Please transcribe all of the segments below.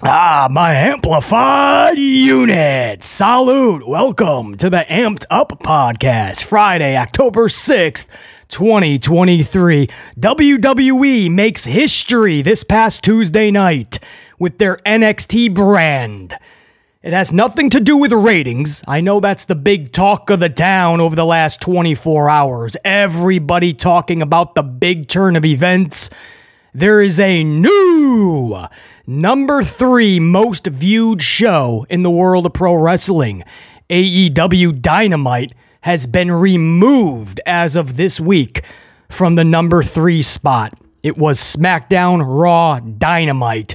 My amplified unit. Salute. Welcome to the Amped Up Podcast. Friday, October 6th, 2023. WWE makes history this past Tuesday night with their NXT brand. It has nothing to do with ratings. I know that's the big talk of the town over the last 24 hours. Everybody talking about the big turn of events. There is a new number 3 most viewed show in the world of pro wrestling. AEW Dynamite has been removed as of this week from the number 3 spot. It was SmackDown, Raw, Dynamite.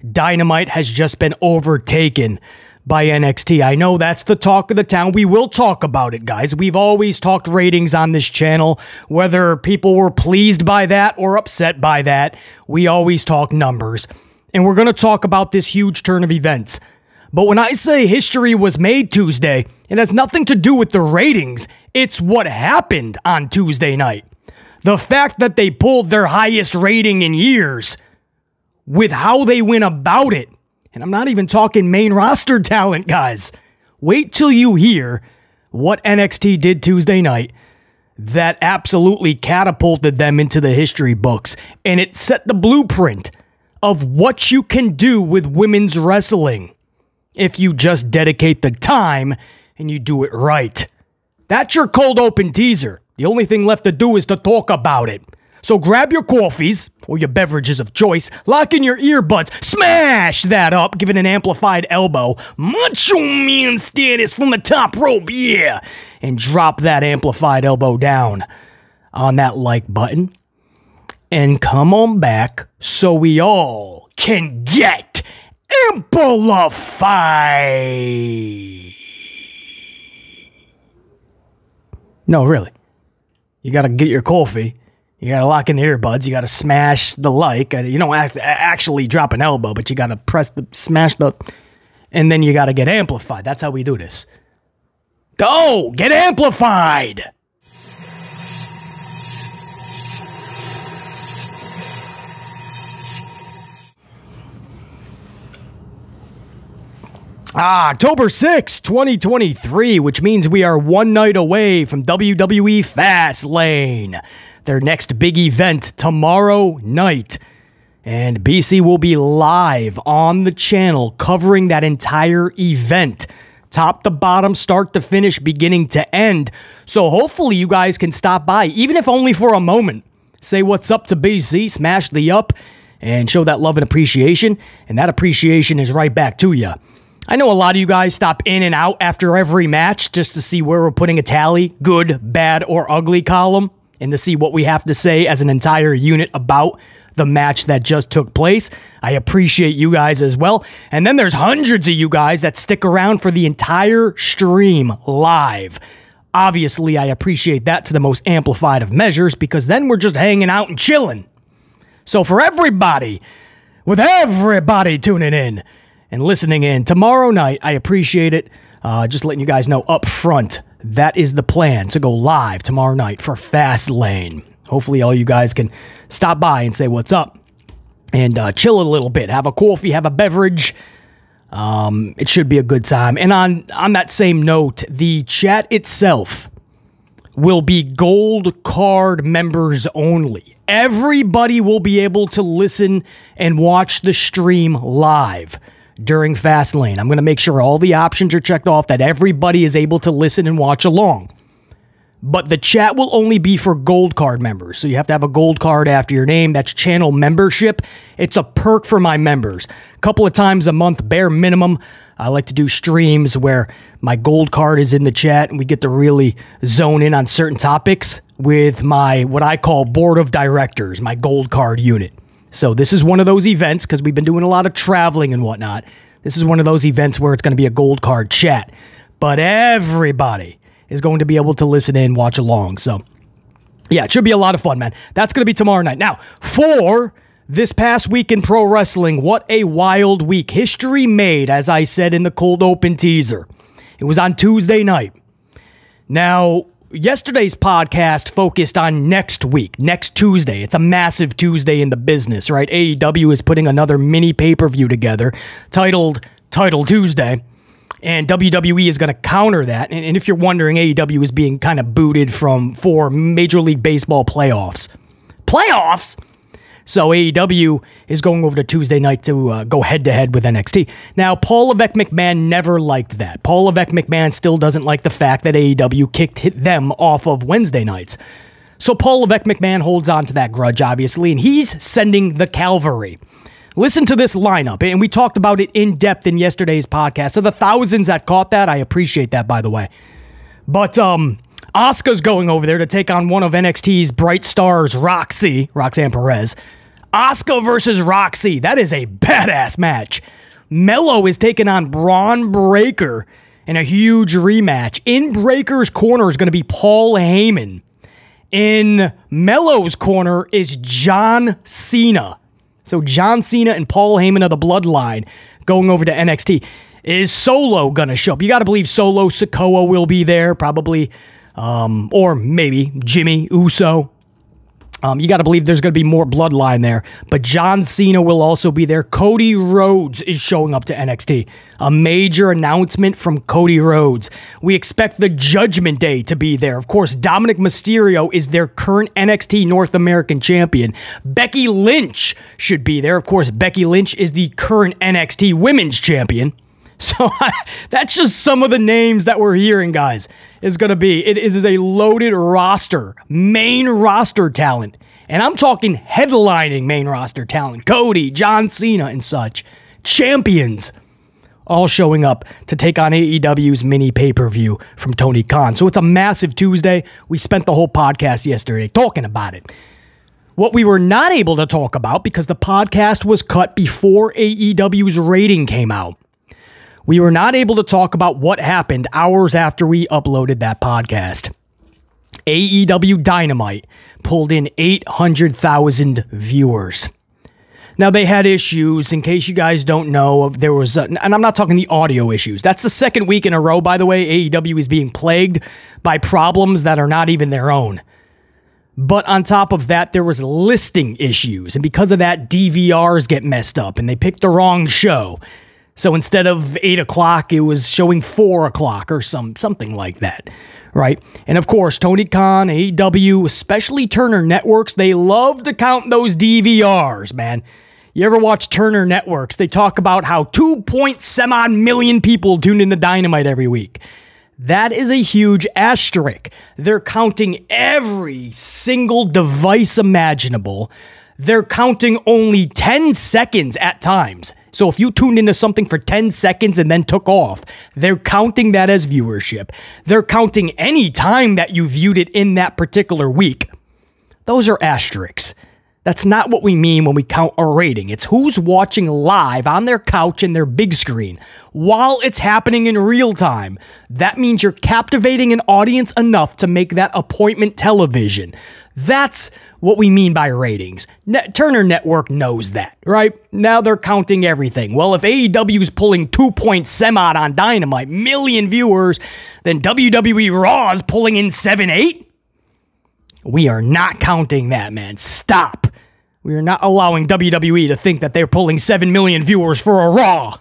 Dynamite has just been overtaken by NXT. I know that's the talk of the town. We will talk about it, guys. We've always talked ratings on this channel, whether people were pleased by that or upset by that. We always talk numbers. And we're going to talk about this huge turn of events. But when I say history was made Tuesday, it has nothing to do with the ratings. It's what happened on Tuesday night. The fact that they pulled their highest rating in years with how they went about it. And I'm not even talking main roster talent, guys. Wait till you hear what NXT did Tuesday night that absolutely catapulted them into the history books. And it set the blueprint of what you can do with women's wrestling if you just dedicate the time and you do it right. That's your cold open teaser. The only thing left to do is to talk about it. So grab your coffees or your beverages of choice, lock in your earbuds, smash that up, give it an amplified elbow, Macho Man status from the top rope, yeah, and drop that amplified elbow down on that like button. And come on back so we all can get amplified. No, really. You gotta get your coffee. You gotta lock in the earbuds. You gotta smash the like. You don't actually drop an elbow, but you gotta smash the, and then you gotta get amplified. That's how we do this. Go! Get amplified! October 6th, 2023, which means we are one night away from WWE Fastlane, their next big event tomorrow night. And BC will be live on the channel covering that entire event, top to bottom, start to finish, beginning to end. So hopefully you guys can stop by, even if only for a moment. Say what's up to BC, smash the up, and show that love and appreciation. And that appreciation is right back to you. I know a lot of you guys stop in and out after every match just to see where we're putting a tally, good, bad, or ugly column, and to see what we have to say as an entire unit about the match that just took place. I appreciate you guys as well. And then there's hundreds of you guys that stick around for the entire stream live. Obviously, I appreciate that to the most amplified of measures because then we're just hanging out and chilling. So for everybody, with everybody tuning in and listening in tomorrow night, I appreciate it. Just letting you guys know up front, that is the plan to go live tomorrow night for Fastlane. Hopefully all you guys can stop by and say what's up and chill a little bit. Have a coffee, have a beverage. It should be a good time. And on that same note, the chat itself will be gold card members only. Everybody will be able to listen and watch the stream live during Fastlane. I'm going to make sure all the options are checked off, that everybody is able to listen and watch along. But the chat will only be for gold card members. So you have to have a gold card after your name. That's channel membership. It's a perk for my members. A couple of times a month, bare minimum, I like to do streams where my gold card is in the chat and we get to really zone in on certain topics with my, what I call board of directors, my gold card unit. So this is one of those events, because we've been doing a lot of traveling and whatnot. This is one of those events where it's going to be a gold card chat. But everybody is going to be able to listen in, watch along. So, yeah, it should be a lot of fun, man. That's going to be tomorrow night. Now, for this past week in pro wrestling, what a wild week. History made, as I said in the cold open teaser. It was on Tuesday night. Now, yesterday's podcast focused on next week, next Tuesday. It's a massive Tuesday in the business, right? AEW is putting another mini pay-per-view together titled Title Tuesday, and WWE is going to counter that. And if you're wondering, AEW is being kind of booted for Major League Baseball playoffs. Playoffs? So AEW is going over to Tuesday night to go head-to-head with NXT. Now, Paul Levesque McMahon never liked that. Paul Levesque McMahon still doesn't like the fact that AEW kicked them off of Wednesday nights. So Paul Levesque McMahon holds on to that grudge, obviously, and he's sending the cavalry. Listen to this lineup, and we talked about it in depth in yesterday's podcast. So the thousands that caught that, I appreciate that, by the way. But Asuka's going over there to take on one of NXT's bright stars, Roxanne Perez. Asuka versus Roxy. That is a badass match. Mello is taking on Braun Breaker in a huge rematch. In Breaker's corner is going to be Paul Heyman. In Mello's corner is John Cena. So John Cena and Paul Heyman of the Bloodline going over to NXT. Is Solo going to show up? You got to believe Solo Sikoa will be there, probably. Or maybe Jimmy Uso. You got to believe there's going to be more bloodline there. But John Cena will also be there. Cody Rhodes is showing up to NXT. A major announcement from Cody Rhodes. We expect the Judgment Day to be there. Of course, Dominic Mysterio is their current NXT North American champion. Becky Lynch should be there. Of course, Becky Lynch is the current NXT Women's champion. So that's just some of the names that we're hearing, guys. Is going to be. It is a loaded roster, main roster talent. And I'm talking headlining main roster talent. Cody, John Cena, and such. Champions all showing up to take on AEW's mini pay-per-view from Tony Khan. So it's a massive Tuesday. We spent the whole podcast yesterday talking about it. What we were not able to talk about, because the podcast was cut before AEW's rating came out, we were not able to talk about what happened hours after we uploaded that podcast. AEW Dynamite pulled in 800,000 viewers. Now, they had issues. In case you guys don't know, there was, and I'm not talking the audio issues. That's the second week in a row, by the way, AEW is being plagued by problems that are not even their own. But on top of that, there was listing issues. And because of that, DVRs get messed up, and they picked the wrong show. So instead of 8 o'clock, it was showing 4 o'clock or something like that, right? And of course, Tony Khan, AEW, especially Turner Networks, they love to count those DVRs, man. You ever watch Turner Networks? They talk about how 2.7 million people tune into Dynamite every week. That is a huge asterisk. They're counting every single device imaginable. They're counting only 10 seconds at times. So if you tuned into something for 10 seconds and then took off, they're counting that as viewership. They're counting any time that you viewed it in that particular week. Those are asterisks. That's not what we mean when we count a rating. It's who's watching live on their couch and their big screen while it's happening in real time. That means you're captivating an audience enough to make that appointment television. That's what we mean by ratings. Turner Network knows that, right? Now they're counting everything. Well, if AEW is pulling 2.7 odd on Dynamite, million viewers, then WWE Raw is pulling in 7-8? We are not counting that, man. Stop. We are not allowing WWE to think that they're pulling 7 million viewers for a Raw.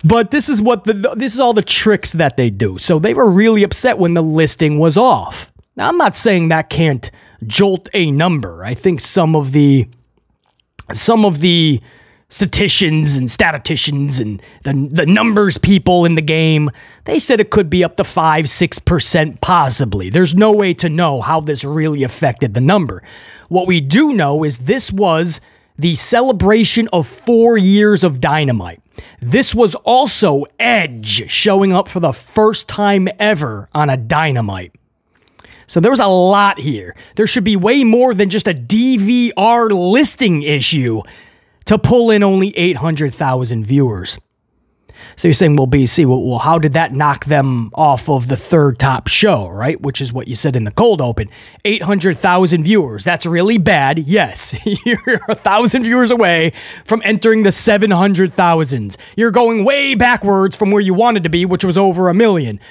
But this is all the tricks that they do. So they were really upset when the listing was off. Now, I'm not saying that can't jolt a number. I think some of the statisticians and the numbers people in the game, they said it could be up to 5-6% possibly. There's no way to know how this really affected the number. What we do know is this was the celebration of 4 years of Dynamite. This was also Edge showing up for the first time ever on a Dynamite. So there was a lot here. There should be way more than just a DVR listing issue to pull in only 800,000 viewers. So you're saying, well, BC, well, how did that knock them off of the third top show, right? Which is what you said in the cold open. 800,000 viewers. That's really bad. Yes, you're 1,000 viewers away from entering the 700,000s. You're going way backwards from where you wanted to be, which was over 1 million.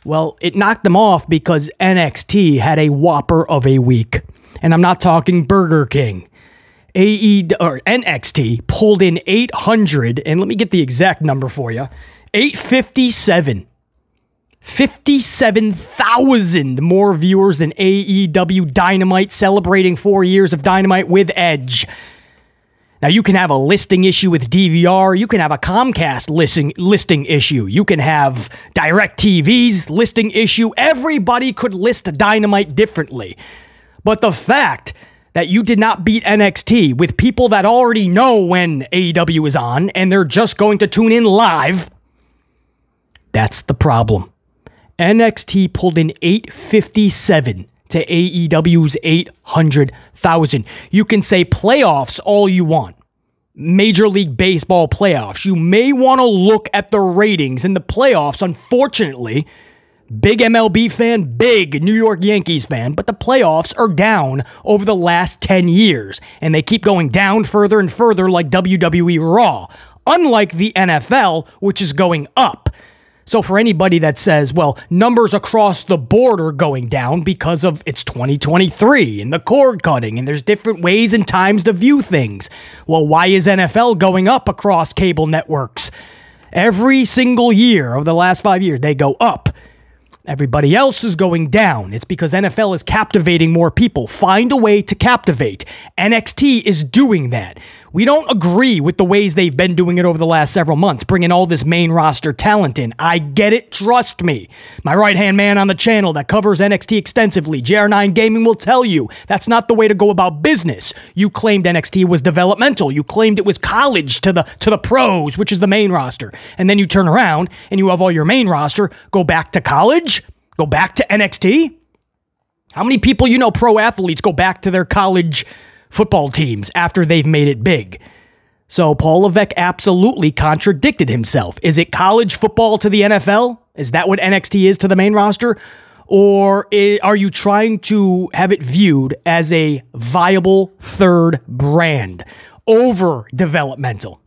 Well, it knocked them off because NXT had a whopper of a week. And I'm not talking Burger King. NXT pulled in 800, and let me get the exact number for you. 857. 57,000 more viewers than AEW Dynamite, celebrating 4 years of Dynamite with Edge. Now, you can have a listing issue with DVR. You can have a Comcast listing issue. You can have DirecTV's listing issue. Everybody could list Dynamite differently. But the fact that you did not beat NXT with people that already know when AEW is on and they're just going to tune in live, that's the problem. NXT pulled in 857 to AEW's 800,000. You can say playoffs all you want. Major League Baseball playoffs. You may want to look at the ratings in the playoffs. Unfortunately, big MLB fan, big New York Yankees fan, but the playoffs are down over the last 10 years, and they keep going down further and further like WWE Raw, unlike the NFL, which is going up. So for anybody that says, well, numbers across the board are going down because of it's 2023 and the cord cutting and there's different ways and times to view things. Well, why is NFL going up across cable networks? Every single year over the last 5 years, they go up. Everybody else is going down. It's because NFL is captivating more people. Find a way to captivate. NXT is doing that. We don't agree with the ways they've been doing it over the last several months, bringing all this main roster talent in. I get it. Trust me. My right-hand man on the channel that covers NXT extensively, JR9 Gaming, will tell you that's not the way to go about business. You claimed NXT was developmental. You claimed it was college to the pros, which is the main roster. And then you turn around and you have all your main roster go back to college, go back to NXT. How many people you know, pro athletes, go back to their college football teams after they've made it big? So Paul Levesque absolutely contradicted himself. Is it college football to the NFL? Is that what NXT is to the main roster? Or are you trying to have it viewed as a viable third brand over developmental?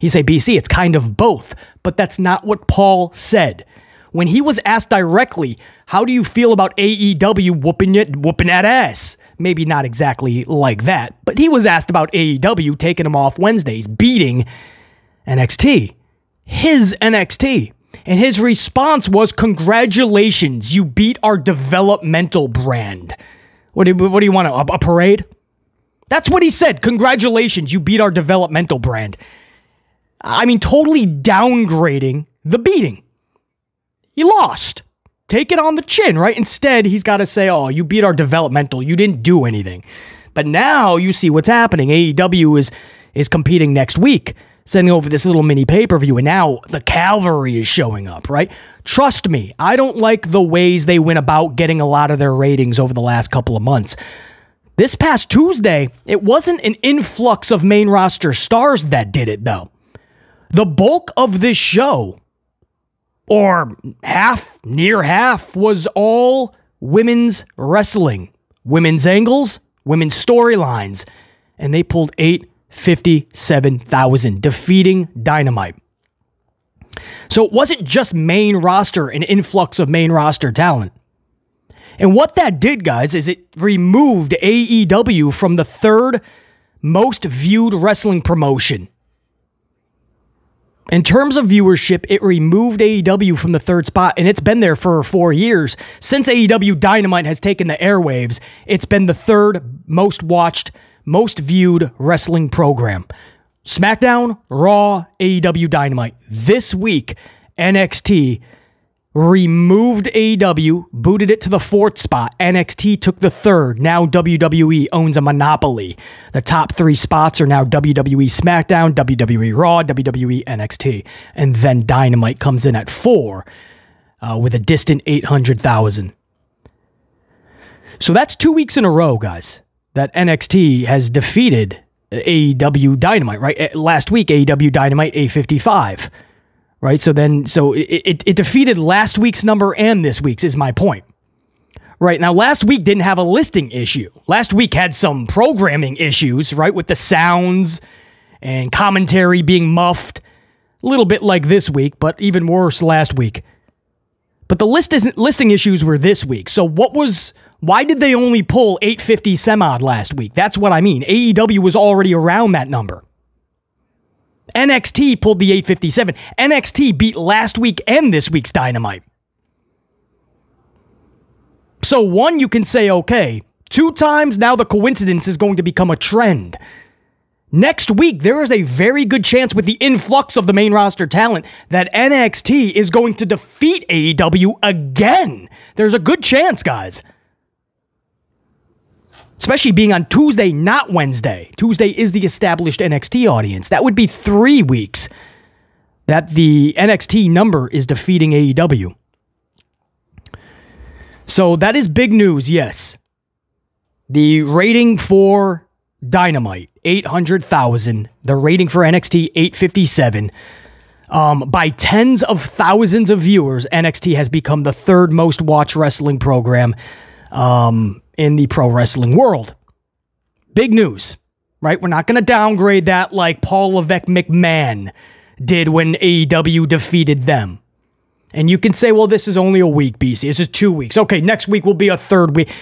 You say, BC, it's kind of both, but that's not what Paul said. When he was asked directly, how do you feel about AEW whooping that ass? Maybe not exactly like that, but he was asked about AEW taking him off Wednesdays, beating NXT. His NXT. And his response was, congratulations, you beat our developmental brand. What do you want, a parade? That's what he said. Congratulations, you beat our developmental brand. I mean, totally downgrading the beating. You lost. Take it on the chin, right? Instead, he's got to say, oh, you beat our developmental. You didn't do anything. But now you see what's happening. AEW is competing next week, sending over this little mini pay-per-view, and now the cavalry is showing up, right? Trust me, I don't like the ways they went about getting a lot of their ratings over the last couple of months. This past Tuesday, it wasn't an influx of main roster stars that did it, though. The bulk of this show, or near half, was all women's wrestling. Women's angles, women's storylines. And they pulled 857,000, defeating Dynamite. So it wasn't just main roster, an influx of main roster talent. And what that did, guys, is it removed AEW from the third most viewed wrestling promotion. In terms of viewership, it removed AEW from the third spot, and it's been there for 4 years. Since AEW Dynamite has taken the airwaves, it's been the third most watched, most viewed wrestling program. SmackDown, Raw, AEW Dynamite. This week, NXT removed AEW, booted it to the fourth spot. NXT took the third. Now WWE owns a monopoly. The top 3 spots are now WWE SmackDown, WWE Raw, WWE NXT. And then Dynamite comes in at 4 with a distant 800,000. So that's 2 weeks in a row, guys, that NXT has defeated AEW Dynamite, right? Last week, AEW Dynamite 855. Right, so it defeated last week's number and this week's, is my point. Right, now last week didn't have a listing issue. Last week had some programming issues, right, with the sounds and commentary being muffed. A little bit like this week, but even worse last week. But the listing issues were this week. So why did they only pull 850 some odd last week? That's what I mean. AEW was already around that number. NXT pulled the 857. NXT beat last week and this week's Dynamite. So one, you can say, okay, 2 times, now the coincidence is going to become a trend. Next week, there is a very good chance with the influx of the main roster talent that NXT is going to defeat AEW again. There's a good chance, guys. Especially being on Tuesday, not Wednesday. Tuesday is the established NXT audience. That would be 3 weeks that the NXT number is defeating AEW. So that is big news, yes. The rating for Dynamite, 800,000. The rating for NXT, 857. By tens of thousands of viewers, NXT has become the 3rd most watched wrestling program in the pro wrestling world. Big news, right? We're not going to downgrade that like Paul Levesque McMahon did when AEW defeated them. And you can say, well, this is only a week, BC. This is 2 weeks. Okay, next week will be a 3rd week.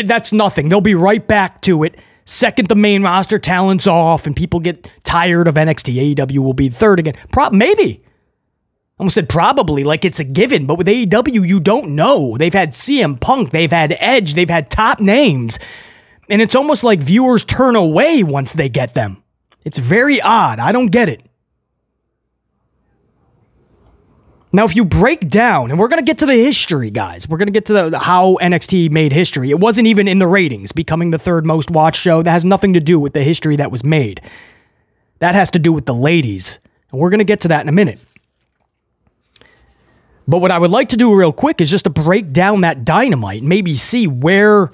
That's nothing. They'll be right back to it. Second, the main roster talent's off and people get tired of NXT. AEW will be 3rd again. Maybe. I almost said probably, like it's a given. But with AEW, you don't know. They've had CM Punk. They've had Edge. They've had top names. And it's almost like viewers turn away once they get them. It's very odd. I don't get it. Now, if you break down, and we're going to get to the history, guys. We're going to get to how NXT made history. It wasn't even in the ratings, becoming the 3rd most watched show. That has nothing to do with the history that was made. That has to do with the ladies. And we're going to get to that in a minute. But what I would like to do real quick is just to break down that Dynamite and maybe see where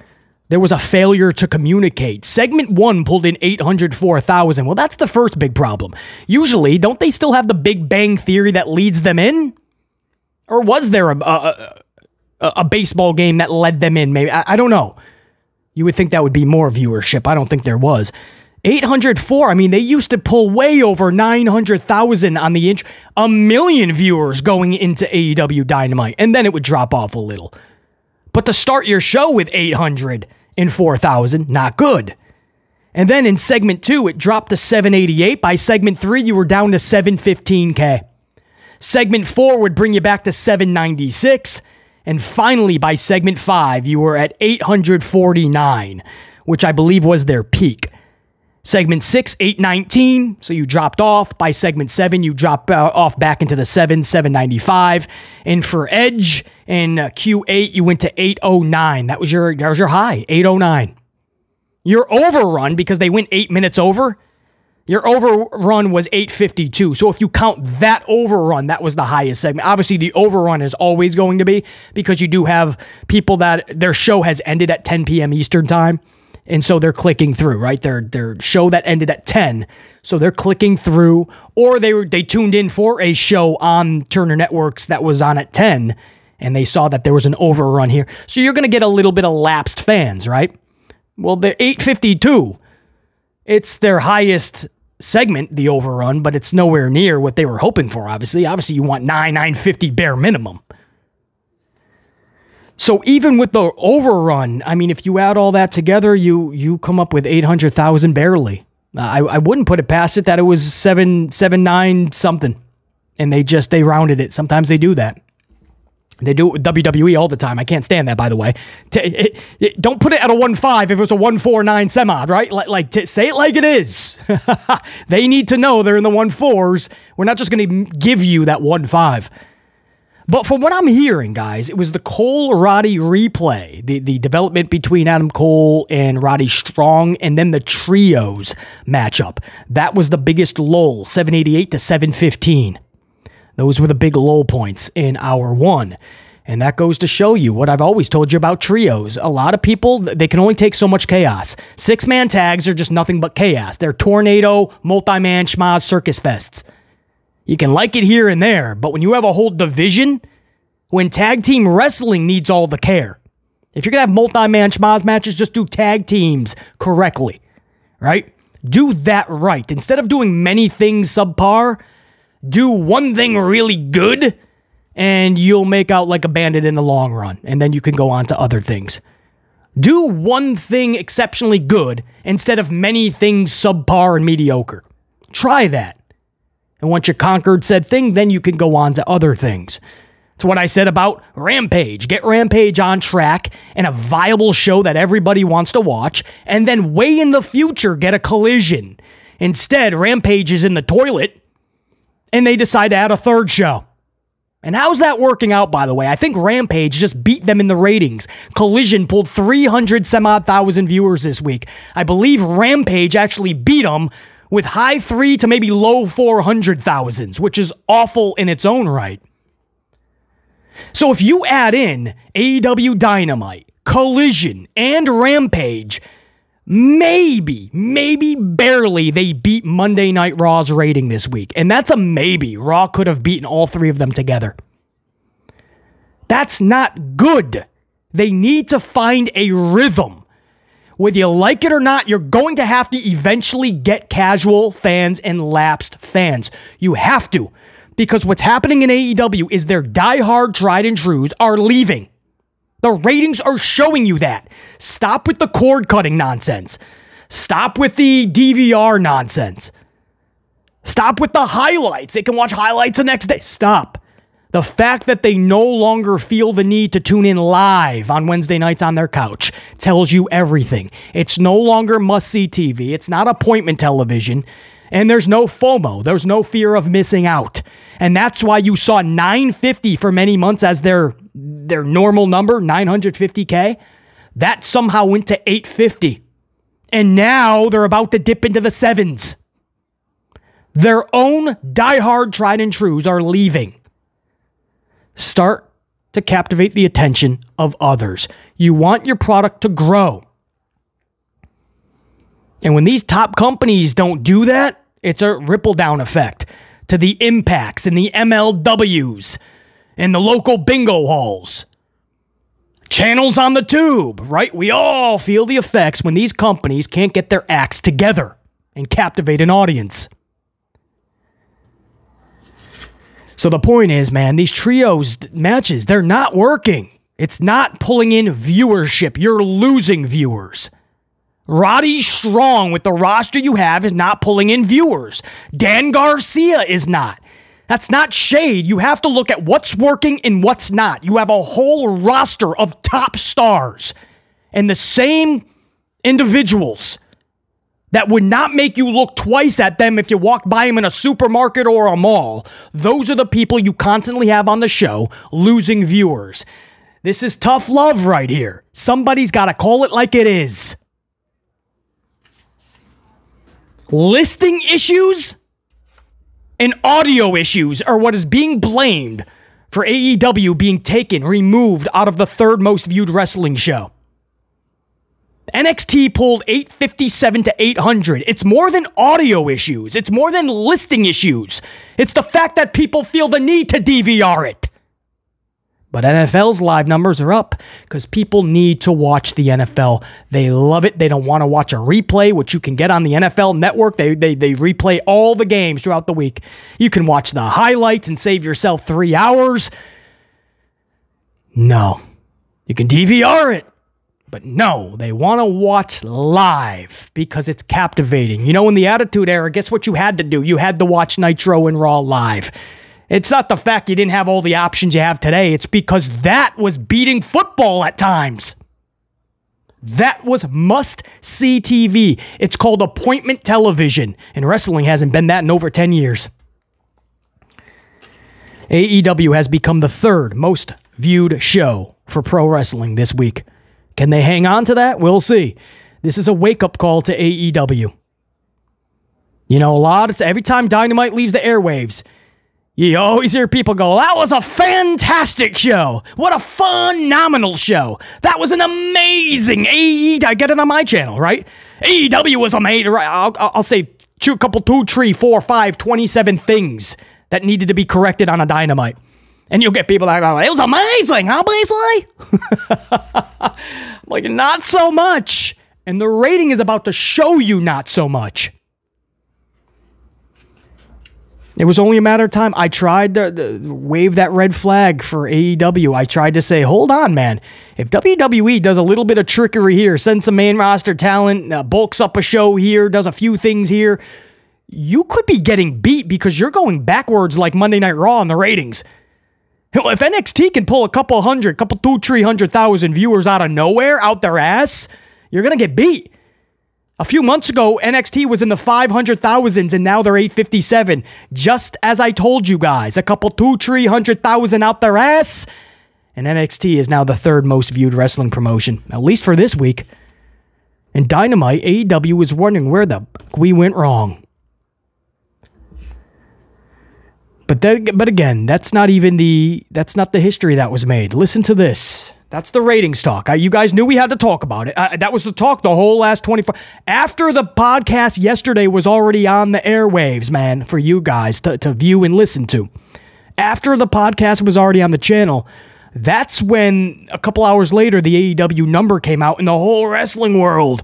there was a failure to communicate. Segment 1 pulled in 804,000. Well, that's the first big problem. Usually, don't they still have the Big Bang Theory that leads them in? Or was there a baseball game that led them in? Maybe I don't know. You would think that would be more viewership. I don't think there was. 804, I mean, they used to pull way over 900,000 on the inch. 1 million viewers going into AEW Dynamite, and then it would drop off a little. But to start your show with 804,000, not good. And then in segment 2, it dropped to 788. By segment 3, you were down to 715K. Segment 4 would bring you back to 796. And finally, by segment 5, you were at 849, which I believe was their peak. Segment 6, 819, so you dropped off. By segment 7, you dropped off back into the 795. And for Edge in Q8, you went to 809. That was your high, 809. Your overrun, because they went 8 minutes over, your overrun was 852. So if you count that overrun, that was the highest segment. Obviously, the overrun is always going to be because you do have people that their show has ended at 10 p.m. Eastern time. And so they're clicking through, right? Their show that ended at 10. So they're clicking through, or they tuned in for a show on Turner Networks that was on at 10, and they saw that there was an overrun here. So you're going to get a little bit of lapsed fans, right? Well, the 852, it's their highest segment, the overrun, but it's nowhere near what they were hoping for, obviously. Obviously, you want 950 bare minimum. So even with the overrun, I mean, if you add all that together, you come up with 800,000 barely. I wouldn't put it past it that it was 779 something, and they rounded it. Sometimes they do that. They do it with WWE all the time. I can't stand that, by the way. Don't put it at a 1.5 if it's a 149 semi, right? Say it like it is. They need to know they're in the 1.4s. We're not just going to give you that 1.5. But from what I'm hearing, guys, it was the Cole-Roddy replay, the development between Adam Cole and Roddy Strong, and then the trios matchup. That was the biggest lull, 788 to 715. Those were the big lull points in hour 1. And that goes to show you what I've always told you about trios. A lot of people, they can only take so much chaos. 6-man tags are just nothing but chaos. They're tornado, multi-man, schmaz, circus fests. You can like it here and there, but when you have a whole division, when tag team wrestling needs all the care. If you're going to have multi-man schmaz matches, just do tag teams correctly, right? Do that right. Instead of doing many things subpar, do one thing really good and you'll make out like a bandit in the long run, and then you can go on to other things. Do one thing exceptionally good instead of many things subpar and mediocre. Try that. And once you conquered said thing, then you can go on to other things. It's what I said about Rampage. Get Rampage on track and a viable show that everybody wants to watch, and then way in the future get a Collision. Instead, Rampage is in the toilet, and they decide to add a third show. And how's that working out, by the way? I think Rampage just beat them in the ratings. Collision pulled 300 some odd thousand viewers this week. I believe Rampage actually beat them with high 3 to maybe low 400,000s, which is awful in its own right. So if you add in AEW Dynamite, Collision, and Rampage, maybe barely they beat Monday Night Raw's rating this week. And that's a maybe. Raw could have beaten all three of them together. That's not good. They need to find a rhythm. Whether you like it or not, you're going to have to eventually get casual fans and lapsed fans. You have to. Because what's happening in AEW is their diehard tried and trues are leaving. The ratings are showing you that. Stop with the cord cutting nonsense. Stop with the DVR nonsense. Stop with the highlights. They can watch highlights the next day. Stop. The fact that they no longer feel the need to tune in live on Wednesday nights on their couch tells you everything. It's no longer must-see TV. It's not appointment television. And there's no FOMO. There's no fear of missing out. And that's why you saw 950 for many months as their normal number, 950K. That somehow went to 850. And now they're about to dip into the sevens. Their own diehard tried and trues are leaving. Start to captivate the attention of others. You want your product to grow. And when these top companies don't do that, it's a ripple down effect to the Impacts and the MLWs and the local bingo halls. Channels on the tube, right? We all feel the effects when these companies can't get their acts together and captivate an audience. So the point is, man, these trios matches, they're not working. It's not pulling in viewership. You're losing viewers. Roddy Strong, with the roster you have, is not pulling in viewers. Dan Garcia is not. That's not shade. You have to look at what's working and what's not. You have a whole roster of top stars and the same individuals that would not make you look twice at them if you walked by them in a supermarket or a mall. Those are the people you constantly have on the show losing viewers. This is tough love right here. Somebody's got to call it like it is. Listing issues and audio issues are what is being blamed for AEW being removed out of the third most viewed wrestling show. NXT pulled 857 to 800. It's more than audio issues. It's more than listing issues. It's the fact that people feel the need to DVR it. But NFL's live numbers are up because people need to watch the NFL. They love it. They don't want to watch a replay, which you can get on the NFL Network. They replay all the games throughout the week. You can watch the highlights and save yourself 3 hours. No. You can DVR it. But no, they want to watch live because it's captivating. You know, in the Attitude Era, guess what you had to do? You had to watch Nitro and Raw live. It's not the fact you didn't have all the options you have today. It's because that was beating football at times. That was must-see TV. It's called appointment television, and wrestling hasn't been that in over 10 years. AEW has become the third most viewed show for pro wrestling this week. Can they hang on to that? We'll see. This is a wake-up call to AEW. You know, every time Dynamite leaves the airwaves, you always hear people go, that was a fantastic show. What a phenomenal show. That was an amazing AEW. I get it on my channel, right? AEW was amazing. Right? I'll say 2, 3, 4, 5, 27 things that needed to be corrected on a Dynamite. And you'll get people that are like, it was amazing, huh, Beasley? Like, not so much. And the rating is about to show you not so much. It was only a matter of time. I tried to wave that red flag for AEW. I tried to say, hold on, man. If WWE does a little bit of trickery here, sends some main roster talent, bulks up a show here, does a few things here, you could be getting beat because you're going backwards like Monday Night Raw in the ratings. If NXT can pull a couple 300,000 viewers out of nowhere, out their ass, you're going to get beat. A few months ago, NXT was in the 500,000s, and now they're 857. Just as I told you guys, a couple 300,000 out their ass, and NXT is now the third most viewed wrestling promotion, at least for this week. And Dynamite, AEW is wondering where the fuck we went wrong. But again, that's not the history that was made. Listen to this. That's the ratings talk. You guys knew we had to talk about it. That was the talk the whole last 24. After the podcast yesterday was already on the airwaves, man, for you guys to view and listen to. After the podcast was already on the channel, that's when a couple hours later the AEW number came out and the whole wrestling world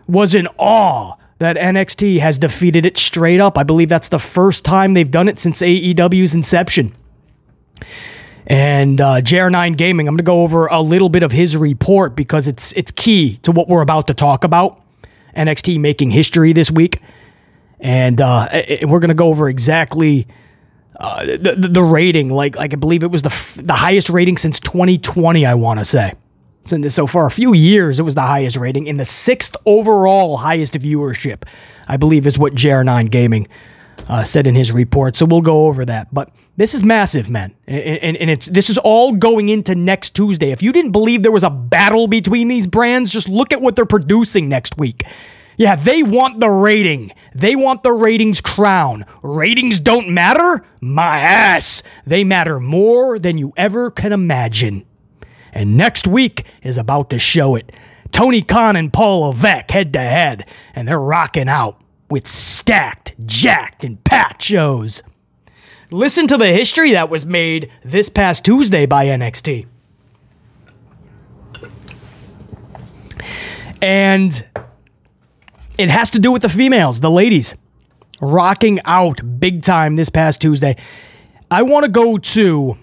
was in awe that NXT has defeated it straight up. I believe that's the first time they've done it since AEW's inception. And JR9 Gaming, I'm going to go over a little bit of his report because it's key to what we're about to talk about. NXT making history this week. And we're going to go over exactly the rating. Like I believe it was the highest rating since 2020, I want to say. So for a few years, it was the highest rating. In the 6th overall highest viewership, I believe is what JR9 Gaming said in his report. So we'll go over that. But this is massive, man. And this is all going into next Tuesday. If you didn't believe there was a battle between these brands, just look at what they're producing next week. Yeah, they want the rating. They want the ratings crown. Ratings don't matter? My ass. They matter more than you ever can imagine. And next week is about to show it. Tony Khan and Paul Levesque head to head. And they're rocking out with stacked, jacked, and packed shows. Listen to the history that was made this past Tuesday by NXT. And it has to do with the females, the ladies, rocking out big time this past Tuesday. I want to go to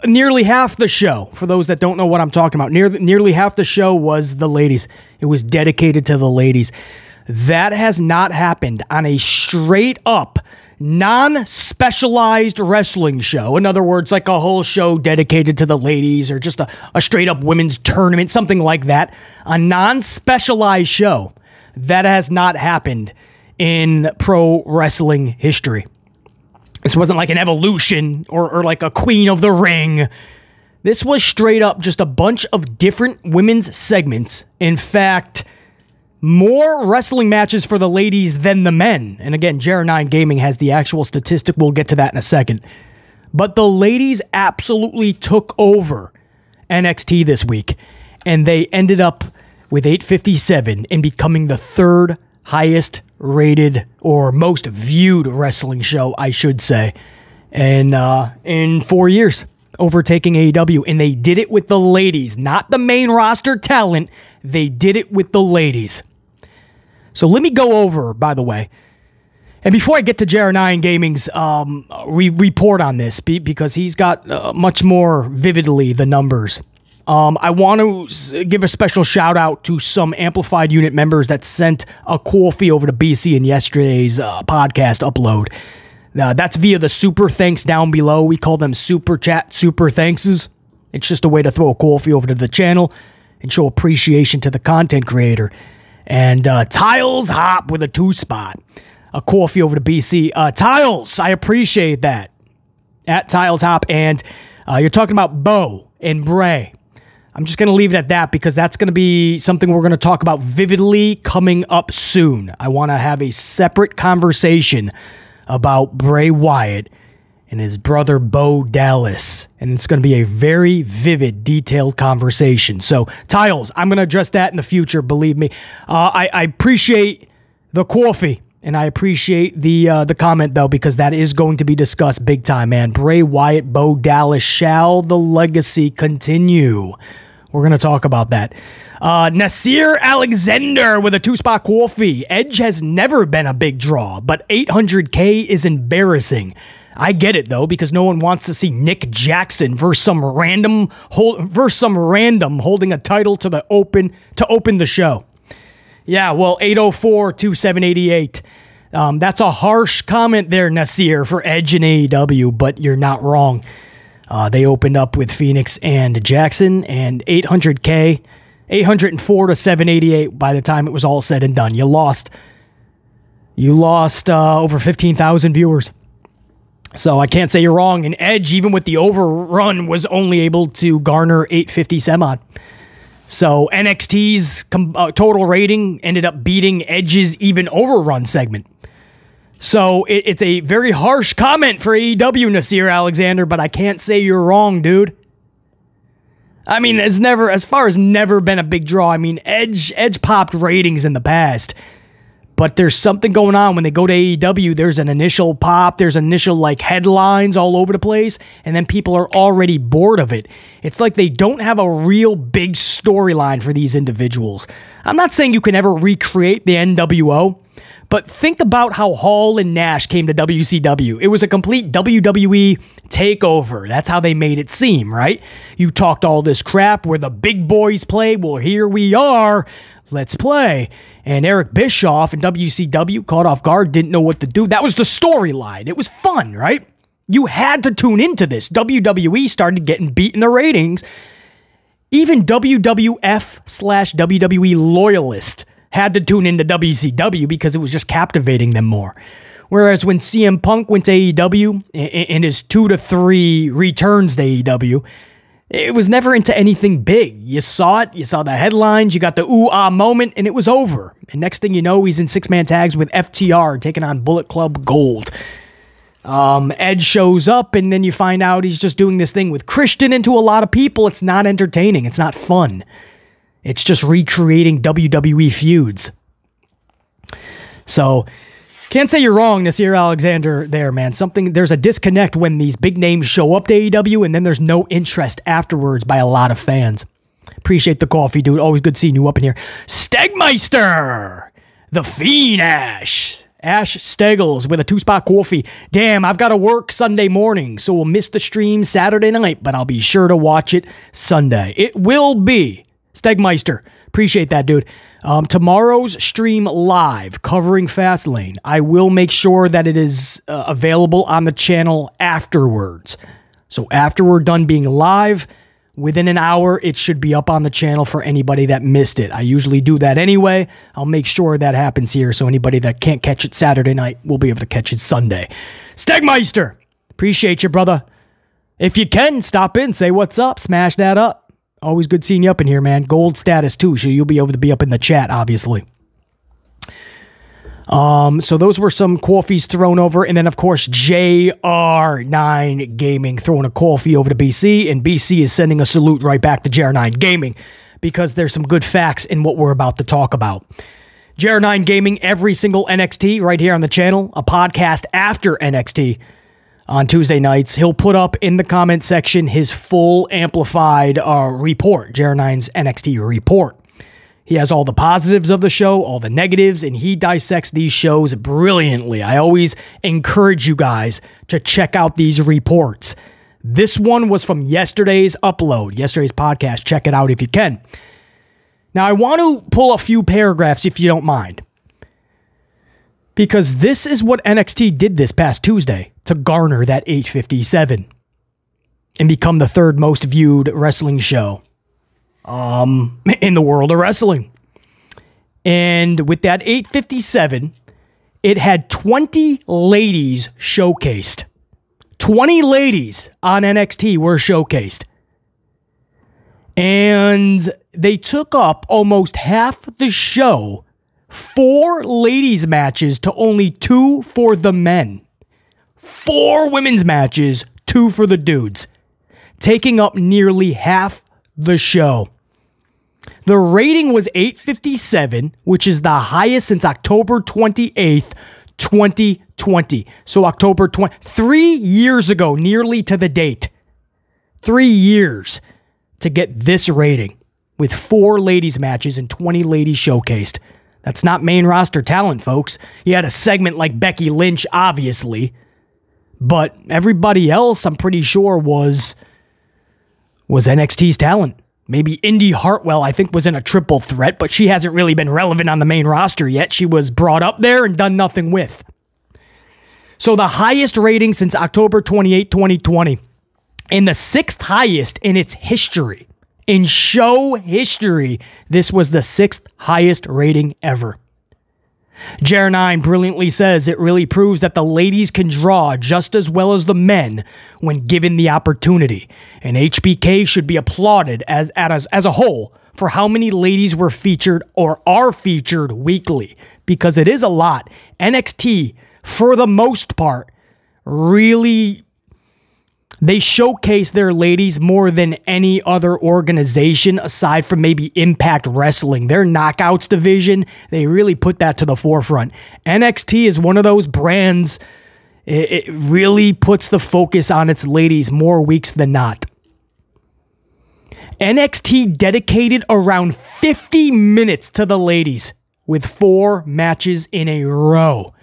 nearly half the show. For those that don't know what I'm talking about, nearly half the show was the ladies. It was dedicated to the ladies. That has not happened on a straight up non-specialized wrestling show. In other words, like a whole show dedicated to the ladies or just a straight up women's tournament, something like that. A non-specialized show. That has not happened in pro wrestling history. This wasn't like an Evolution or like a Queen of the Ring. This was straight up just a bunch of different women's segments. In fact, more wrestling matches for the ladies than the men. And again, JR9 Gaming has the actual statistic. We'll get to that in a second. But the ladies absolutely took over NXT this week. And they ended up with 857 and becoming the third highest rated or most viewed wrestling show, I should say, in 4 years, overtaking AEW. And they did it with the ladies, not the main roster talent. They did it with the ladies. So let me go over, by the way, and before I get to JR9 Gaming's report on this, because he's got much more vividly the numbers, I want to give a special shout out to some Amplified Unit members that sent a cool fee over to BC in yesterday's podcast upload. That's via the super thanks down below. We call them super chat super thankses. It's just a way to throw a cool fee over to the channel and show appreciation to the content creator. And Tiles Hop with a 2-spot. A cool fee over to BC. Tiles, I appreciate that. At Tiles Hop. And you're talking about Bo and Bray. I'm just going to leave it at that because that's going to be something we're going to talk about vividly coming up soon. I want to have a separate conversation about Bray Wyatt and his brother Bo Dallas. And it's going to be a very vivid, detailed conversation. So, Tiles, I'm going to address that in the future, believe me. I appreciate the coffee. And I appreciate the comment, though, because that is going to be discussed big time, man. Bray Wyatt, Bo Dallas, shall the legacy continue? We're going to talk about that. Nasir Alexander with a 2-spot coffee. Edge has never been a big draw, but 800K is embarrassing. I get it, though, because no one wants to see Nick Jackson versus some random holding a title to open the show. Yeah, well, 804-2788. That's a harsh comment there, Nasir, for Edge and AEW, but you're not wrong. They opened up with Phoenix and Jackson, and 800K, 804-788 by the time it was all said and done. You lost over 15,000 viewers. So I can't say you're wrong. And Edge, even with the overrun, was only able to garner 850 some odd. So NXT's total rating ended up beating Edge's even overrun segment. So it's a very harsh comment for AEW, Nasir Alexander, but I can't say you're wrong, dude. I mean, as far as never been a big draw. I mean, Edge popped ratings in the past, but there's something going on when they go to AEW. There's an initial pop, there's initial like headlines all over the place, and then people are already bored of it. It's like they don't have a real big storyline for these individuals. I'm not saying you can ever recreate the NWO, but think about how Hall and Nash came to WCW. It was a complete WWE takeover. That's how they made it seem, right? You talked all this crap where the big boys play. Well, here we are. Let's play. And Eric Bischoff and WCW, caught off guard, didn't know what to do. That was the storyline. It was fun, right? You had to tune into this. WWE started getting beat in the ratings. Even WWF/WWE loyalists had to tune into WCW because it was just captivating them more. Whereas when CM Punk went to AEW in his 2 to 3 returns to AEW, it was never into anything big. You saw it, you saw the headlines, you got the ooh-ah moment, and it was over. And next thing you know, he's in 6-man tags with FTR, taking on Bullet Club Gold. Edge shows up, and then you find out he's just doing this thing with Christian, and to a lot of people, it's not entertaining, it's not fun. It's just recreating WWE feuds. So, can't say you're wrong, Nasir Alexander there, man. There's a disconnect when these big names show up to AEW and then there's no interest afterwards by a lot of fans. Appreciate the coffee, dude. Always good seeing you up in here. Stegmeister! The Fiend Ash Stegels with a 2-spot coffee. Damn, I've got to work Sunday morning, so we'll miss the stream Saturday night, but I'll be sure to watch it Sunday. It will be. Stegmeister. Appreciate that, dude. Tomorrow's stream live covering Fastlane. I will make sure that it is available on the channel afterwards. So after we're done being live, within an hour, it should be up on the channel for anybody that missed it. I usually do that anyway. I'll make sure that happens here so anybody that can't catch it Saturday night will be able to catch it Sunday. Stegmeister, appreciate you, brother. If you can, stop in, say what's up, smash that up. Always good seeing you up in here, man. Gold status, too, so you'll be able to be up in the chat, obviously. So those were some coffees thrown over. And then, of course, JR9 Gaming throwing a coffee over to BC. And BC is sending a salute right back to JR9 Gaming because there's some good facts in what we're about to talk about. JR9 Gaming, every single NXT right here on the channel. A podcast after NXT. On Tuesday nights, he'll put up in the comment section his full amplified report, JR9's NXT report. He has all the positives of the show, all the negatives, and he dissects these shows brilliantly. I always encourage you guys to check out these reports. This one was from yesterday's upload, yesterday's podcast. Check it out if you can. Now, I want to pull a few paragraphs if you don't mind, because this is what NXT did this past Tuesday to garner that 857 and become the 3rd most viewed wrestling show in the world of wrestling. And with that 857, it had 20 ladies showcased. 20 ladies on NXT were showcased. And they took up almost half the show, 4 ladies matches to only 2 for the men. 4 women's matches, 2 for the dudes, taking up nearly half the show. The rating was 857, which is the highest since October 28th, 2020. So October 3 years ago, nearly to the date. 3 years. to get this rating with 4 ladies matches and 20 ladies showcased. That's not main roster talent, folks. You had a segment like Becky Lynch, obviously, but everybody else, I'm pretty sure, was NXT's talent. Maybe Indy Hartwell, I think, was in a triple threat, but she hasn't really been relevant on the main roster yet. She was brought up there and done nothing with. So the highest rating since October 28, 2020, and the 6th highest in its history. In show history, this was the 6th highest rating ever. Jer9 brilliantly says it really proves that the ladies can draw just as well as the men when given the opportunity, and HBK should be applauded as a whole for how many ladies were featured or are featured weekly, because it is a lot. NXT, for the most part, really, they showcase their ladies more than any other organization aside from maybe Impact Wrestling. Their Knockouts division, they really put that to the forefront. NXT is one of those brands, it really puts the focus on its ladies more weeks than not. NXT dedicated around 50 minutes to the ladies with 4 matches in a row.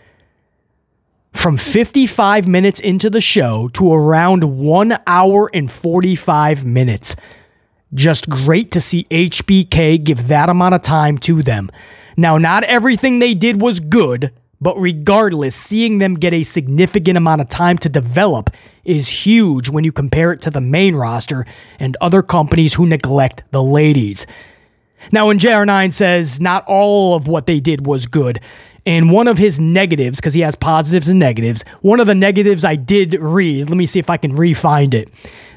From 55 minutes into the show to around 1 hour and 45 minutes. Just great to see HBK give that amount of time to them. Now, not everything they did was good, but regardless, seeing them get a significant amount of time to develop is huge when you compare it to the main roster and other companies who neglect the ladies. Now, when JR9 says not all of what they did was good, and one of his negatives, because he has positives and negatives, one of the negatives I did read, let me see if I can re-find it.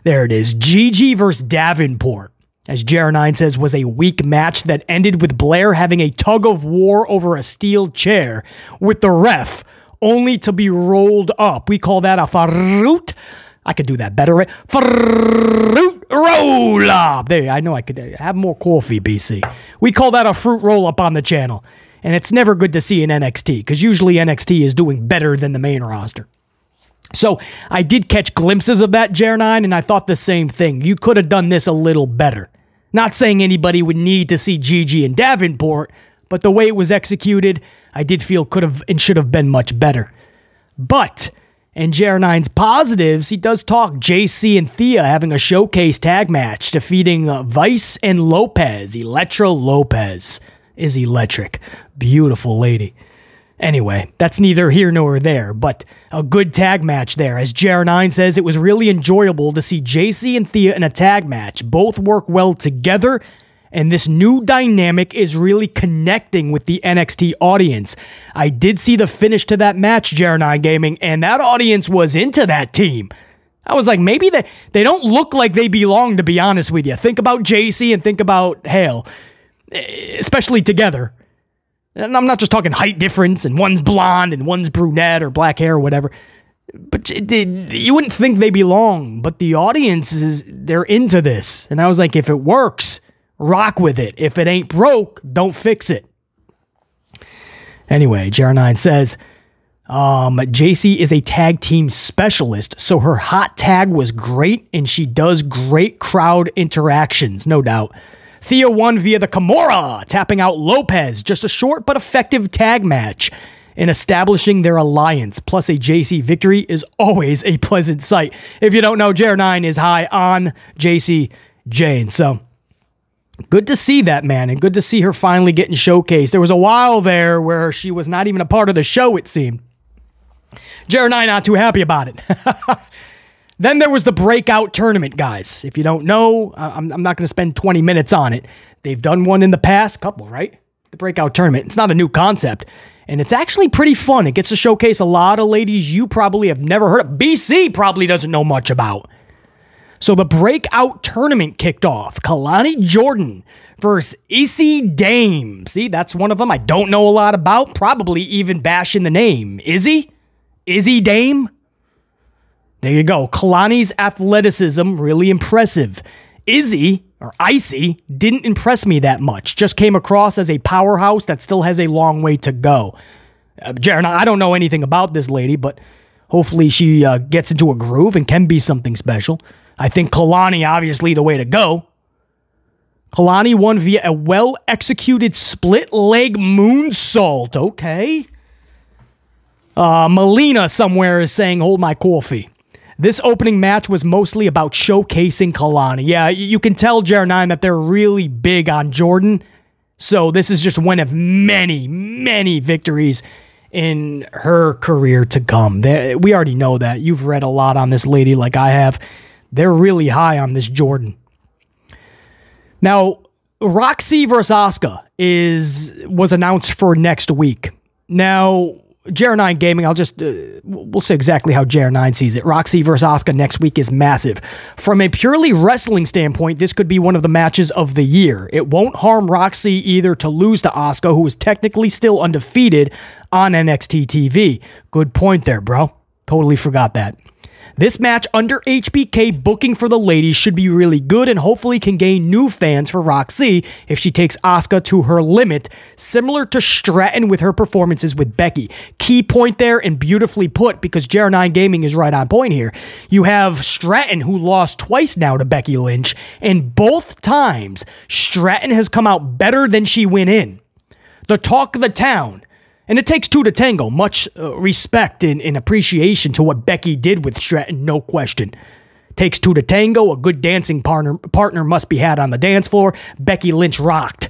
There it is. Gigi versus Davenport, as JR9 says, was a weak match that ended with Blair having a tug of war over a steel chair with the ref, only to be rolled up. We call that a fruit. I could do that better, right? Fruit roll up. There, I know I could have more coffee, BC. We call that a fruit roll up on the channel. And it's never good to see in NXT, because usually NXT is doing better than the main roster. So I did catch glimpses of that, JR9, and I thought the same thing. You could have done this a little better. Not saying anybody would need to see Gigi and Davenport, but the way it was executed, I did feel could have and should have been much better. But in JR9's positives, he does talk JC and Thea having a showcase tag match, defeating Vice and Lopez. Electra Lopez is electric. Beautiful lady. Anyway, that's neither here nor there, but a good tag match there. As JR9 says, it was really enjoyable to see JC and Thea in a tag match. Both work well together, and this new dynamic is really connecting with the NXT audience. I did see the finish to that match, JR9 Gaming, and that audience was into that team. I was like, maybe they don't look like they belong, to be honest with you. Think about JC and think about Hale, especially together. And I'm not just talking height difference and one's blonde and one's brunette or black hair or whatever. But you wouldn't think they belong. But the audience, they're into this. And I was like, if it works, rock with it. If it ain't broke, don't fix it. Anyway, JR9 says, JC is a tag team specialist, so her hot tag was great and she does great crowd interactions, no doubt. Thea won via the Kimura, tapping out Lopez. Just a short but effective tag match in establishing their alliance. Plus, a JC victory is always a pleasant sight. If you don't know, JR9 is high on JC Jane. So, good to see that, man, and good to see her finally getting showcased. There was a while there where she was not even a part of the show, it seemed. JR9 not too happy about it. Then there was the breakout tournament, guys. If you don't know, I'm not going to spend 20 minutes on it. They've done one in the past, couple, right? The breakout tournament. It's not a new concept, and it's actually pretty fun. It gets to showcase a lot of ladies you probably have never heard of. BC probably doesn't know much about. So the breakout tournament kicked off. Kalani Jordan versus Izzy Dame. See, that's one of them I don't know a lot about. Probably even bashing the name. Izzy Dame? There you go. Kalani's athleticism, really impressive. Izzy, or Icy, didn't impress me that much. Just came across as a powerhouse that still has a long way to go. Jared, I don't know anything about this lady, but hopefully she gets into a groove and can be something special. I think Kalani, obviously, the way to go. Kalani won via a well-executed split-leg moonsault. Okay. Melina somewhere is saying, hold my coffee. This opening match was mostly about showcasing Kalani. Yeah, you can tell, JR9, that they're really big on Jordan. So this is just one of many, many victories in her career to come. We already know that. You've read a lot on this lady like I have. They're really high on this Jordan. Now, Roxy versus Asuka was announced for next week. Now, JR9 Gaming, we'll say exactly how JR9 sees it. Roxy versus Asuka next week is massive. From a purely wrestling standpoint, this could be one of the matches of the year. It won't harm Roxy either to lose to Asuka, who is technically still undefeated on NXT TV. Good point there, bro. Totally forgot that. This match under HBK booking for the ladies should be really good and hopefully can gain new fans for Roxy if she takes Asuka to her limit, similar to Stratton with her performances with Becky. Key point there and beautifully put because JR9 Gaming is right on point here. You have Stratton who lost twice now to Becky Lynch, and both times Stratton has come out better than she went in. The talk of the town. And it takes two to tango. Much respect and appreciation to what Becky did with Stratton, no question. Takes two to tango. A good dancing partner must be had on the dance floor. Becky Lynch rocked.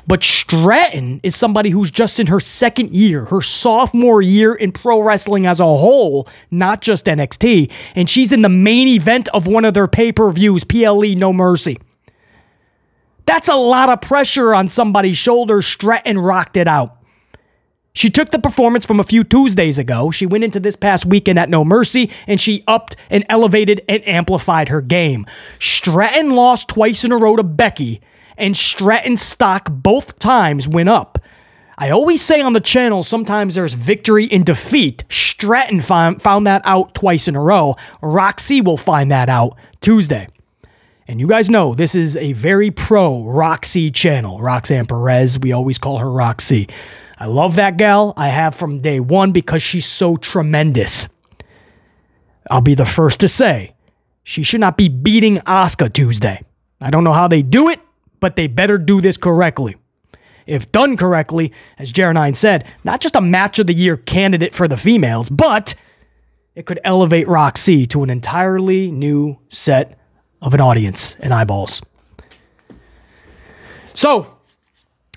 But Stratton is somebody who's just in her second year, her sophomore year in pro wrestling as a whole, not just NXT. And she's in the main event of one of their pay-per-views, PLE No Mercy. That's a lot of pressure on somebody's shoulders. Stratton rocked it out. She took the performance from a few Tuesdays ago. She went into this past weekend at No Mercy, and she upped and elevated and amplified her game. Stratton lost twice in a row to Becky, and Stratton's stock both times went up. I always say on the channel, sometimes there's victory in defeat. Stratton found that out twice in a row. Roxy will find that out Tuesday. And you guys know this is a very pro Roxy channel. Roxanne Perez, we always call her Roxy. I love that gal. I have from day one because she's so tremendous. I'll be the first to say, she should not be beating Asuka Tuesday. I don't know how they do it, but they better do this correctly. If done correctly, as JR9 said, not just a match of the year candidate for the females, but it could elevate Roxy to an entirely new set of an audience and eyeballs. So,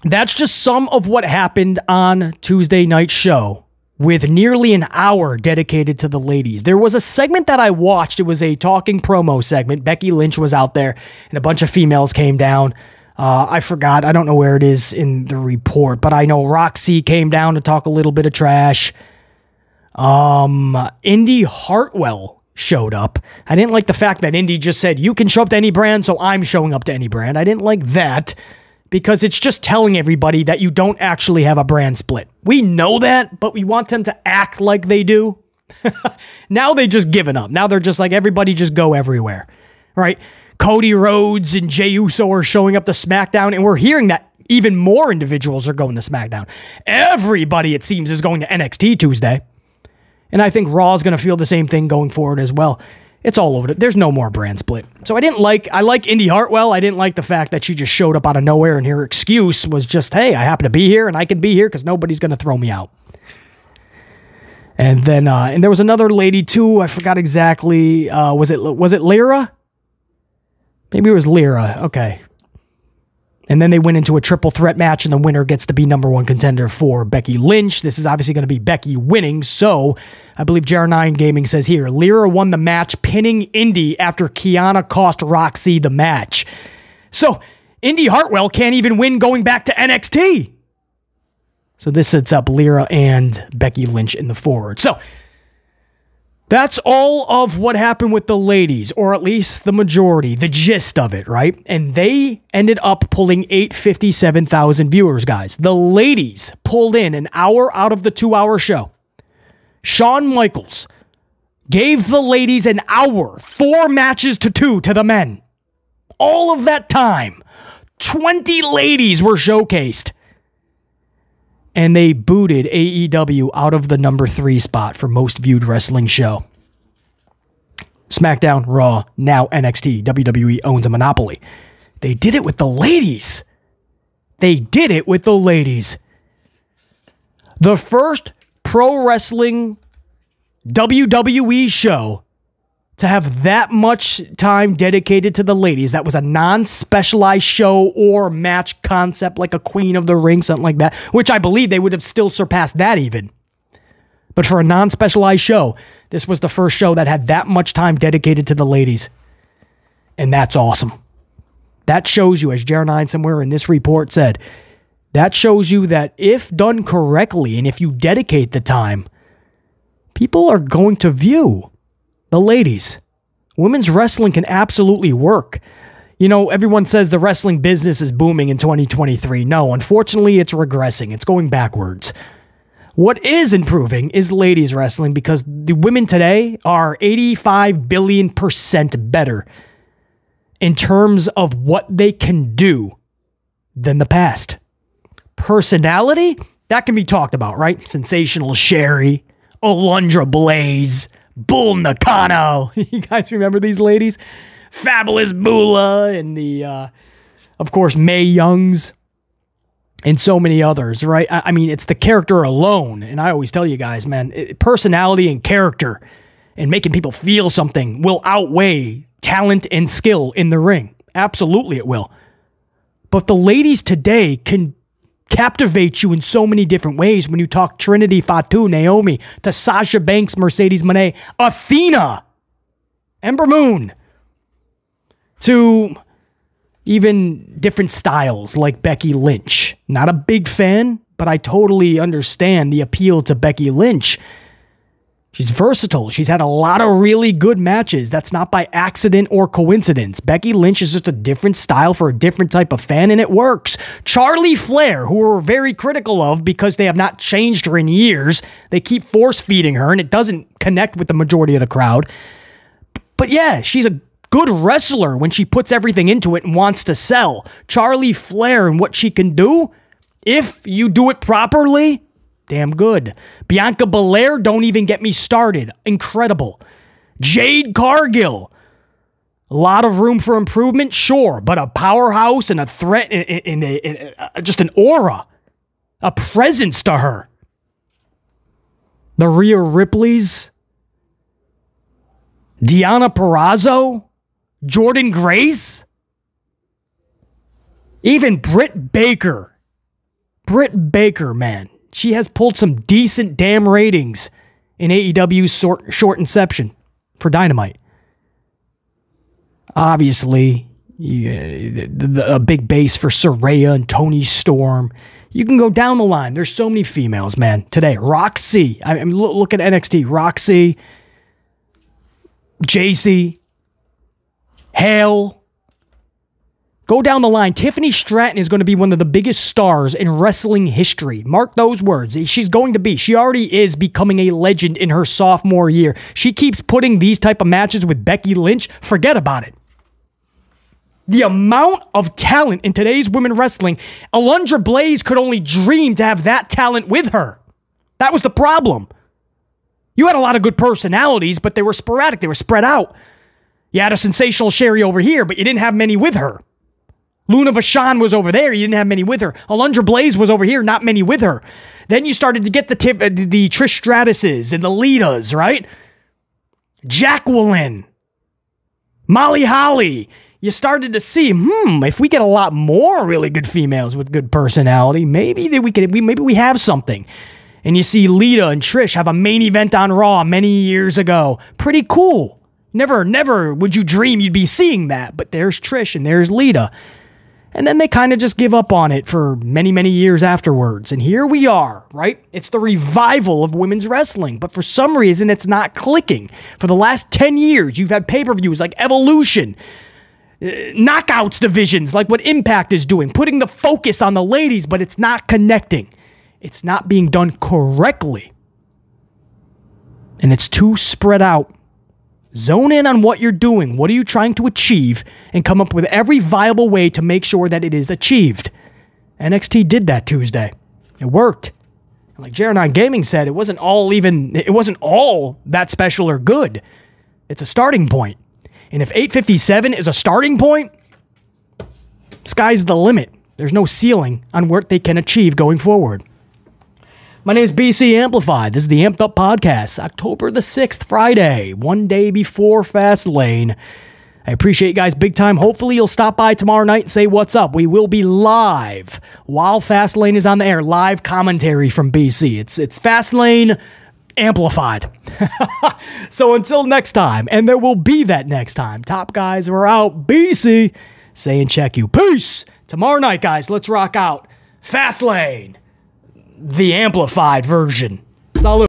that's just some of what happened on Tuesday night's show with nearly an hour dedicated to the ladies. There was a segment that I watched. It was a talking promo segment. Becky Lynch was out there and a bunch of females came down. I forgot. I don't know where it is in the report, but I know Roxy came down to talk a little bit of trash. Indy Hartwell showed up. I didn't like the fact that Indy just said, you can show up to any brand, so I'm showing up to any brand. I didn't like that. Because it's just telling everybody that you don't actually have a brand split. We know that, but we want them to act like they do. Now they just given up. Now they're just like, everybody just go everywhere. Right? Cody Rhodes and Jey Uso are showing up to SmackDown, and we're hearing that even more individuals are going to SmackDown. Everybody, it seems, is going to NXT Tuesday. And I think Raw is going to feel the same thing going forward as well. It's all over. There's no more brand split. So I like Indy Hartwell. I didn't like the fact that she just showed up out of nowhere and her excuse was just, hey, I happen to be here and I can be here because nobody's going to throw me out. And then, and there was another lady too. I forgot exactly. Was it Lyra? Maybe it was Lyra. Okay. And then they went into a triple threat match, and the winner gets to be #1 contender for Becky Lynch. This is obviously going to be Becky winning, so I believe JR9 Gaming says here, Lyra won the match, pinning Indy after Kiana cost Roxy the match. So, Indy Hartwell can't even win going back to NXT. So this sets up Lyra and Becky Lynch in the forward. So, that's all of what happened with the ladies, or at least the majority, the gist of it, right? And they ended up pulling 857,000 viewers, guys. The ladies pulled in an hour out of the 2-hour show. Shawn Michaels gave the ladies an hour, 4 matches to 2 to the men. All of that time, 20 ladies were showcased. And they booted AEW out of the #3 spot for most viewed wrestling show. SmackDown, Raw, now NXT. WWE owns a monopoly. They did it with the ladies. They did it with the ladies. The first pro wrestling WWE show to have that much time dedicated to the ladies. That was a non-specialized show or match concept like a Queen of the Ring, something like that, which I believe they would have still surpassed that even. But for a non-specialized show, this was the first show that had that much time dedicated to the ladies. And that's awesome. That shows you, as Jared somewhere in this report said, that shows you that if done correctly and if you dedicate the time, people are going to view the ladies. Women's wrestling can absolutely work. You know, everyone says the wrestling business is booming in 2023. No, unfortunately, it's regressing. It's going backwards. What is improving is ladies wrestling because the women today are 85 billion% better in terms of what they can do than the past. Personality, that can be talked about, right? Sensational Sherry, Alundra Blaze, Bull Nakano. You guys remember these ladies? Fabulous Moolah and of course, Mae Youngs and so many others, right? I mean, it's the character alone. And I always tell you guys, man, personality and character and making people feel something will outweigh talent and skill in the ring. Absolutely it will. But the ladies today can captivate you in so many different ways when you talk Trinity, Fatu, Naomi, to Sasha Banks, Mercedes Moné, Athena, Ember Moon, to even different styles like Becky Lynch. Not a big fan, but I totally understand the appeal to Becky Lynch. She's versatile. She's had a lot of really good matches. That's not by accident or coincidence. Becky Lynch is just a different style for a different type of fan, and it works. Charlie Flair, who we're very critical of because they have not changed her in years. They keep force-feeding her, and it doesn't connect with the majority of the crowd. But yeah, she's a good wrestler when she puts everything into it and wants to sell. Charlie Flair and what she can do, if you do it properly, damn good. Bianca Belair, don't even get me started. Incredible. Jade Cargill. A lot of room for improvement, sure, but a powerhouse and a threat and just an aura. A presence to her. The Rhea Ripleys. Deonna Purrazzo. Jordan Grace. Even Britt Baker. Britt Baker, man. She has pulled some decent damn ratings in AEW's short inception for Dynamite. Obviously, a big base for Saraya and Toni Storm. You can go down the line. There's so many females, man, today. Roxy. I mean, look at NXT. Roxy. JC. Hale. Go down the line. Tiffany Stratton is going to be one of the biggest stars in wrestling history. Mark those words. She's going to be. She already is becoming a legend in her sophomore year. She keeps putting these type of matches with Becky Lynch. Forget about it. The amount of talent in today's women wrestling, Alundra Blaze could only dream to have that talent with her. That was the problem. You had a lot of good personalities, but they were sporadic. They were spread out. You had a sensational Sherry over here, but you didn't have many with her. Luna Vachon was over there. You didn't have many with her. Alundra Blaze was over here. Not many with her. Then you started to get the Trish Stratuses and the Litas, right? Jacqueline. Molly Holly. You started to see, if we get a lot more really good females with good personality, maybe we have something. And you see Lita and Trish have a main event on Raw many years ago. Pretty cool. Never would you dream you'd be seeing that. But there's Trish and there's Lita. And then they kind of just give up on it for many, many years afterwards. And here we are, right? It's the revival of women's wrestling. But for some reason, it's not clicking. For the last 10 years, you've had pay-per-views like Evolution, knockouts divisions like what Impact is doing, putting the focus on the ladies, but it's not connecting. It's not being done correctly. And it's too spread out. Zone in on what you're doing. What are you trying to achieve? And come up with every viable way to make sure that it is achieved. NXT did that Tuesday. It worked. And like Jared Gaming said, it wasn't all that special or good. It's a starting point. And if 857 is a starting point, Sky's the limit. There's no ceiling on what they can achieve going forward. My name is BC Amplified. This is the Amped Up Podcast, October the 6th, Friday, one day before Fastlane. I appreciate you guys big time. Hopefully you'll stop by tomorrow night and say what's up. We will be live while Fastlane is on the air. Live commentary from BC. It's Fastlane amplified. So until next time, and there will be that next time, top guys are out. BC saying check you. Peace. Tomorrow night, guys, let's rock out Fastlane, the amplified version. Salute.